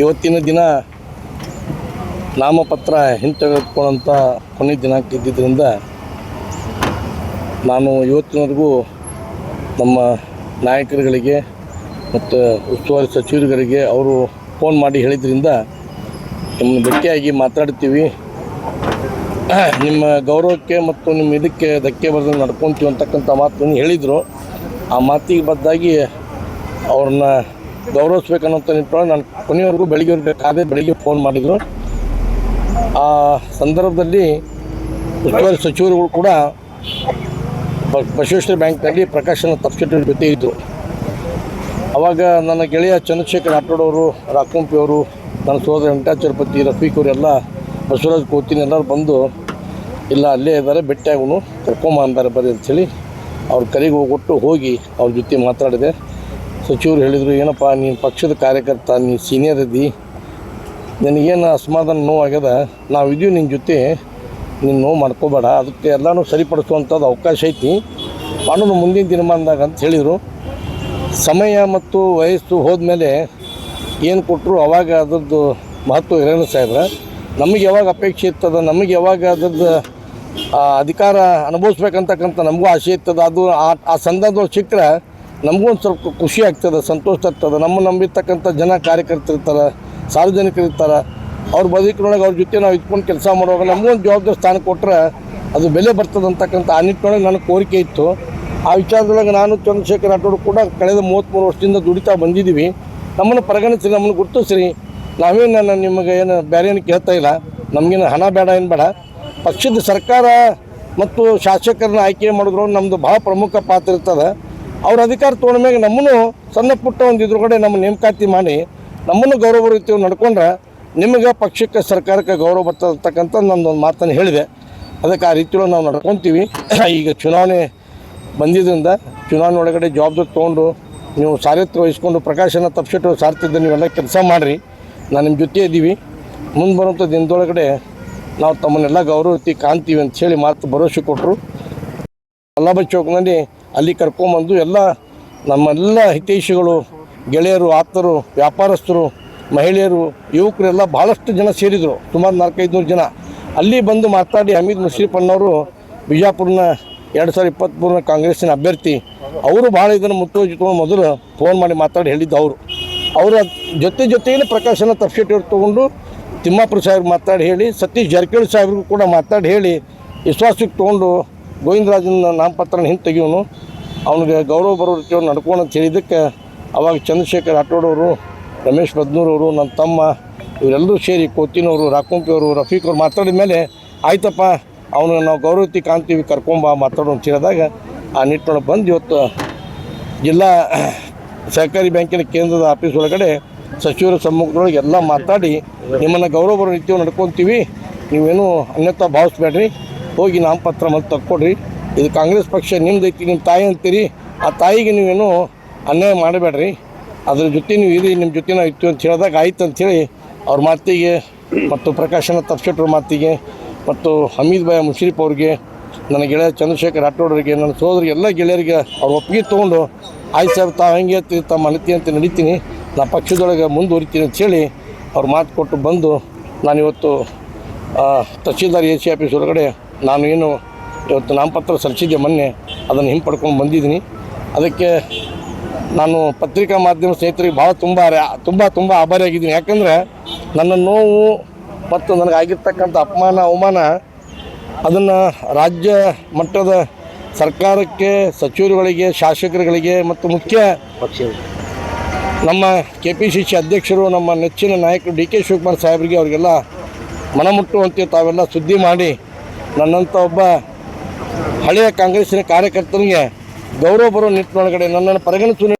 ಇವತ್ತಿನ ದಿನ ನಾಮಪತ್ರ ಹಿಂತೆಗೆದುಕೊಳ್ಳುವಂಥ ಕೊನೆಯ ದಿನಾಂಕ ಇದ್ದಿದ್ದರಿಂದ ನಾನು ಇವತ್ತಿನವರೆಗೂ ನಮ್ಮ ನಾಯಕರುಗಳಿಗೆ ಮತ್ತು ಉಸ್ತುವಾರಿ ಸಚಿವರುಗಳಿಗೆ ಅವರು ಫೋನ್ ಮಾಡಿ ಹೇಳಿದ್ರಿಂದ ನಿಮ್ಮನ್ನು ಭೇಟಿಯಾಗಿ ಮಾತಾಡ್ತೀವಿ, ನಿಮ್ಮ ಗೌರವಕ್ಕೆ ಮತ್ತು ನಿಮ್ಮ ಇದಕ್ಕೆ ಧಕ್ಕೆ ಬರೆದು ನಡ್ಕೊತೀವಿ ಅಂತಕ್ಕಂಥ ಮಾತನ್ನು ಹೇಳಿದರು. ಆ ಮಾತಿಗೆ ಬದ್ದಾಗಿ ಅವ್ರನ್ನ ಗೌರವಿಸ್ಬೇಕನ್ನೋಂಥ ನಿಟ್ಟಿನೊಳಗೆ ನಾನು ಕೊನೆಯವರೆಗೂ ಬೆಳಿಗ್ಗೆ ಫೋನ್ ಮಾಡಿದರು. ಆ ಸಂದರ್ಭದಲ್ಲಿ ಉಸ್ತುವಾರಿ ಸಚಿವರುಗಳು ಕೂಡ ಬಸವೇಶ್ವರ ಬ್ಯಾಂಕ್ನಲ್ಲಿ ಪ್ರಕಾಶನ ತಪ್ಪಿಸಿಟ್ಟ ಜೊತೆ ಇದ್ದರು. ಆವಾಗ ನನ್ನ ಗೆಳೆಯ ಚಂದ್ರಶೇಖರ್ ರಾಠೋಡ್ ಅವರು, ರಾಕುಂಪಿ ಅವರು, ನನ್ನ ಸೋದರ ವೆಂಕಟಾಚಲಪತಿ, ರಫೀಕ್ ಅವರೆಲ್ಲ, ಬಸವರಾಜ್ ಕೋತಿನ್ ಎಲ್ಲರೂ ಬಂದು ಇಲ್ಲ ಅಲ್ಲೇ ಇದ್ದಾರೆ, ಭೇಟಿಯಾಗೋನು ಕರ್ಕೊಂಬ ಅಂತಾರೆ ಬರ್ರಿ ಅಂಥೇಳಿ ಅವ್ರ ಕರೆಗೆ ಹೋಗಿ ಅವ್ರ ಜೊತೆ ಮಾತಾಡಿದೆ. ಸಚಿವರು ಹೇಳಿದರು, ಏನಪ್ಪ ನೀನು ಪಕ್ಷದ ಕಾರ್ಯಕರ್ತ, ನೀನು ಸೀನಿಯರ್ ಇದ್ದಿ, ನಿನಗೇನು ಅಸಮಾಧಾನ ನೋವಾಗ್ಯದ, ನಾವಿದ್ದೀವಿ ನಿನ್ನ ಜೊತೆ, ನೀನು ನೋವು ಮಾಡ್ಕೋಬೇಡ, ಅದಕ್ಕೆ ಎಲ್ಲನೂ ಸರಿಪಡಿಸುವಂಥದ್ದು ಅವಕಾಶ ಐತಿ, ಮಾಡೋದು ಮುಂದಿನ ದಿನಮಾನದಾಗ ಅಂತ ಹೇಳಿದರು. ಸಮಯ ಮತ್ತು ವಯಸ್ಸು ಹೋದ್ಮೇಲೆ ಏನು ಕೊಟ್ಟರು ಅವಾಗ ಅದರದ್ದು ಮಹತ್ವ ಇರೋಣ ಸಾಹೇಬ್ರ. ನಮಗೆ ಯಾವಾಗ ಅಪೇಕ್ಷೆ ಇರ್ತದೆ, ನಮಗೆ ಯಾವಾಗ ಅದರದ್ದು ಅಧಿಕಾರ ಅನುಭವಿಸ್ಬೇಕಂತಕ್ಕಂಥ ನಮಗೂ ಆಸೆ ಇರ್ತದೆ. ಅದು ಆ ಸಂದರ್ಭದಲ್ಲಿ ಸಿಕ್ಕರೆ ನಮಗೂ ಒಂದು ಸ್ವಲ್ಪ ಖುಷಿ ಆಗ್ತದೆ, ಸಂತೋಷ ಆಗ್ತದೆ. ನಮ್ಮ ನಂಬಿರ್ತಕ್ಕಂಥ ಜನ ಕಾರ್ಯಕರ್ತರು ಇರ್ತಾರೆ, ಸಾರ್ವಜನಿಕರು ಇರ್ತಾರೆ, ಅವ್ರ ಬದುಕಿನೊಳಗೆ ಅವ್ರ ಜೊತೆ ನಾವು ಇಟ್ಕೊಂಡು ಕೆಲಸ ಮಾಡುವಾಗ ನಮಗೊಂದು ಜವಾಬ್ದಾರಿ ಸ್ಥಾನ ಕೊಟ್ಟರೆ ಅದು ಬೆಲೆ ಬರ್ತದೆ ಅಂತಕ್ಕಂಥ ಆ ನಿಟ್ಟಿನೊಳಗೆ ನನಗೆ ಕೋರಿಕೆ ಇತ್ತು. ಆ ವಿಚಾರದೊಳಗೆ ನಾನು ಚಂದ್ರಶೇಖರ್ ರಾಠೋಡ್ ಕೂಡ ಕಳೆದ 33 ವರ್ಷದಿಂದ ದುಡಿತಾ ಬಂದಿದ್ದೀವಿ. ನಮ್ಮನ್ನು ಪರಿಗಣಿಸಿ, ನಮ್ಮನ್ನು ಗುರುತಿಸ್ರಿ, ನಾವೇನು ನಿಮಗೆ ಏನು ಬೇರೆ ಏನು ಕೇಳ್ತಾ ಇಲ್ಲ, ನಮಗೇನು ಹಣ ಬೇಡ, ಏನು ಬೇಡ, ಪಕ್ಷದ ಸರ್ಕಾರ ಮತ್ತು ಶಾಸಕರನ್ನ ಆಯ್ಕೆ ಮಾಡಿದ್ರು ನಮ್ಮದು ಭಾಳ ಪ್ರಮುಖ ಪಾತ್ರ ಇರ್ತದೆ. ಅವ್ರ ಅಧಿಕಾರ ತೊಗೊಂಡ ಮ್ಯಾಗ ನಮ್ಮನ್ನು ಸಣ್ಣ ಪುಟ್ಟ ಒಂದು ಇದ್ರೊಳಗಡೆ ನಮ್ಮ ನೇಮಕಾತಿ ಮಾಡಿ ನಮ್ಮನ್ನು ಗೌರವ ರೀತಿಯು ನಡ್ಕೊಂಡ್ರೆ ನಿಮಗೆ ಪಕ್ಷಕ್ಕೆ ಸರ್ಕಾರಕ್ಕೆ ಗೌರವ ಬರ್ತಕ್ಕಂಥ ನನ್ನೊಂದು ಮಾತನ್ನು ಹೇಳಿದೆ. ಅದಕ್ಕೆ ಆ ರೀತಿಯೊಳಗೆ ನಾವು ನಡ್ಕೊತೀವಿ. ಈಗ ಚುನಾವಣೆ ಬಂದಿದ್ದರಿಂದ ಚುನಾವಣೆ ಒಳಗಡೆ ಜವಾಬ್ದಾರಿ ತೊಗೊಂಡು ನೀವು ಸಾರಥ್ಯ ವಹಿಸ್ಕೊಂಡು ಪ್ರಕಾಶನ ತಪ್ಪಿಸಿಟ್ಟು ಸಾರ್ತಿದ್ದ ನೀವೆಲ್ಲ ಕೆಲಸ ಮಾಡಿರಿ, ನಾನು ನಿಮ್ಮ ಜೊತೆ ಇದ್ದೀವಿ, ಮುಂದೆ ಬರುವಂಥ ದಿನದೊಳಗಡೆ ನಾವು ತಮ್ಮನ್ನೆಲ್ಲ ಗೌರವತಿ ಕಾಣ್ತೀವಿ ಅಂಥೇಳಿ ಮಾತು ಭರವಸೆ ಕೊಟ್ಟರು. ಅಲ್ಲಾಬ ಚೌಕ್ನಲ್ಲಿ ಅಲ್ಲಿ ಕರ್ಕೊಂಬಂದು ಎಲ್ಲ ನಮ್ಮೆಲ್ಲ ಹಿತೈಷಿಗಳು, ಗೆಳೆಯರು, ಆಪ್ತರು, ವ್ಯಾಪಾರಸ್ಥರು, ಮಹಿಳೆಯರು, ಯುವಕರೆಲ್ಲ ಭಾಳಷ್ಟು ಜನ ಸೇರಿದರು, ಸುಮಾರು 400-500 ಜನ. ಅಲ್ಲಿ ಬಂದು ಮಾತಾಡಿ ಹಮೀದ್ ಮುಷರಫ್ ಅನ್ನೋರು ಬಿಜಾಪುರನ 2023 ಕಾಂಗ್ರೆಸ್ಸಿನ ಅಭ್ಯರ್ಥಿ, ಅವರು ಭಾಳ ಇದನ್ನು ಮುತುವರ್ಜಿ ತೊಗೊಂಡು ಮೊದಲು ಫೋನ್ ಮಾಡಿ ಮಾತಾಡಿ ಹೇಳಿದ್ದು ಅವರ ಜೊತೆಗೇ ಪ್ರಕಾಶನ ತಪ್ಪಿಸಿಟ್ಟು ತೊಗೊಂಡು ತಿಮ್ಮಾಪುರ ಸಾಹೇಬ್ರು ಮಾತಾಡಿ ಹೇಳಿ, ಸತೀಶ್ ಜಾರಕಿಹೊಳಿ ಸಾಹೇಬ್ರಿಗೂ ಕೂಡ ಮಾತಾಡಿ ಹೇಳಿ ವಿಶ್ವಾಸಕ್ಕೆ ತೊಗೊಂಡು ಗೋವಿಂದರಾಜನ ನಾಮಪತ್ರನ ಹಿಂತೆಗೆಯೋನು, ಅವನಿಗೆ ಗೌರವ ಬರೋ ರೀತಿ ನಡ್ಕೊಂಡು ಅಂತ ಹೇಳಿದ್ದಕ್ಕೆ ಅವಾಗ ಚಂದ್ರಶೇಖರ್ ರಾಠೋಡ್ ಅವರು, ರಮೇಶ್ ಬದ್ನೂರವರು, ನನ್ನ ತಮ್ಮ ಇವರೆಲ್ಲರೂ ಸೇರಿ ಕೋತಿನವರು, ರಾಕುಂಪಿ ಅವರು, ರಫೀಕ್ ಅವರು ಮಾತಾಡಿದ ಮೇಲೆ ಆಯ್ತಪ್ಪ ಅವನು ನಾವು ಗೌರವತಿ ಕಾಣ್ತೀವಿ, ಕರ್ಕೊಂಬ ಮಾತಾಡೋ ಅಂತ ಹೇಳಿದಾಗ ಆ ನಿಟ್ಟಿನೊಳಗೆ ಬಂದು ಇವತ್ತು ಜಿಲ್ಲಾ ಸಹಕಾರಿ ಬ್ಯಾಂಕಿನ ಕೇಂದ್ರದ ಆಫೀಸ್ ಒಳಗಡೆ ಸಚಿವರ ಸಮ್ಮುಖದೊಳಗೆ ಎಲ್ಲ ಮಾತಾಡಿ ನಿಮ್ಮನ್ನು ಗೌರವ ಬರೋ ರೀತಿಯು ನಡ್ಕೊತೀವಿ, ನೀವೇನು ಅನ್ಯತಾ ಭಾವಿಸ್ಬೇಡ್ರಿ, ಹೋಗಿ ನಾಮಪತ್ರ ಮತ್ತು ತಕ್ಕೊಡ್ರಿ, ಇದು ಕಾಂಗ್ರೆಸ್ ಪಕ್ಷ ನಿಮ್ದು ಐತಿ, ನಿಮ್ಮ ತಾಯಿ ಅಂತೀರಿ, ಆ ತಾಯಿಗೆ ನೀವೇನು ಅನ್ಯಾಯ ಮಾಡಬೇಡ್ರಿ, ಅದ್ರ ಜೊತೆ ನೀವು ಇರಿ, ನಿಮ್ಮ ಜೊತೆ ನಾವು ಇರ್ತೀವಿ ಅಂತ ಹೇಳಿದಾಗ ಆಯ್ತು ಅಂಥೇಳಿ ಅವ್ರ ಮಾತಿಗೆ ಮತ್ತು ಪ್ರಕಾಶನ ತಪ್ಪಿಸಿಟ್ರ ಮಾತಿಗೆ ಮತ್ತು ಹಮೀದ್ ಭಾಯ್ ಮುಷರಫ್ ಅವ್ರಿಗೆ, ನನ್ನ ಗೆಳೆಯ ಚಂದ್ರಶೇಖರ್ ರಾಠೋಡ್ ಅವರಿಗೆ, ನನ್ನ ಸೋದರಿಗೆ, ಎಲ್ಲ ಗೆಳೆಯರಿಗೆ ಅವ್ರ ಒಪ್ಪಿಗೆ ತೊಗೊಂಡು ಆಯ್ತು ಸಾಹೇಬ್ ತಾವು ಹೆಂಗೆ ಹೇಳ್ತೀವಿ ತಮ್ಮ ಅನತಿ ಅಂತ ನಡೀತೀನಿ, ನಾ ಪಕ್ಷದೊಳಗೆ ಮುಂದುವರಿತೀನಿ ಅಂಥೇಳಿ ಅವ್ರು ಮಾತು ಕೊಟ್ಟು ಬಂದು ನಾನಿವತ್ತು ತಹಶೀಲ್ದಾರ್ ಎ ಸಿ ಆಫೀಸ್ ಹೊರಗಡೆ ನಾನು ಏನು ಇವತ್ತು ನಾಮಪತ್ರ ಸಲ್ಲಿಸಿದ್ದೆ ಮೊನ್ನೆ, ಅದನ್ನು ಹಿಂಪಡ್ಕೊಂಡು ಬಂದಿದ್ದೀನಿ. ಅದಕ್ಕೆ ನಾನು ಪತ್ರಿಕಾ ಮಾಧ್ಯಮ ಸ್ನೇಹಿತರಿಗೆ ಭಾಳ ತುಂಬ ಆಭಾರಿಯಾಗಿದ್ದೀನಿ. ಯಾಕಂದರೆ ನನ್ನ ನೋವು ಮತ್ತು ನನಗಾಗಿರ್ತಕ್ಕಂಥ ಅಪಮಾನ ಅವಮಾನ ಅದನ್ನು ರಾಜ್ಯ ಮಟ್ಟದ ಸರ್ಕಾರಕ್ಕೆ, ಸಚಿವರುಗಳಿಗೆ, ಶಾಸಕರುಗಳಿಗೆ ಮತ್ತು ಮುಖ್ಯ ನಮ್ಮ KPCC ಅಧ್ಯಕ್ಷರು, ನಮ್ಮ ನೆಚ್ಚಿನ ನಾಯಕರು ಡಿ ಕೆ ಶಿವಕುಮಾರ್ ಸಾಹೇಬರಿಗೆ ಅವರಿಗೆಲ್ಲ ಮನಮುಟ್ಟುವಂತೆ ತಾವೆಲ್ಲ ಸುದ್ದಿ ಮಾಡಿ ನನ್ನಂಥ ಒಬ್ಬ ಹಳೆಯ ಕಾಂಗ್ರೆಸ್ಸಿನ ಕಾರ್ಯಕರ್ತನಿಗೆ ಗೌರವ ಬರೋ ನಿಟ್ಟಿನೊಳಗಡೆ ನನ್ನನ್ನು ಪರಿಗಣಿಸುವ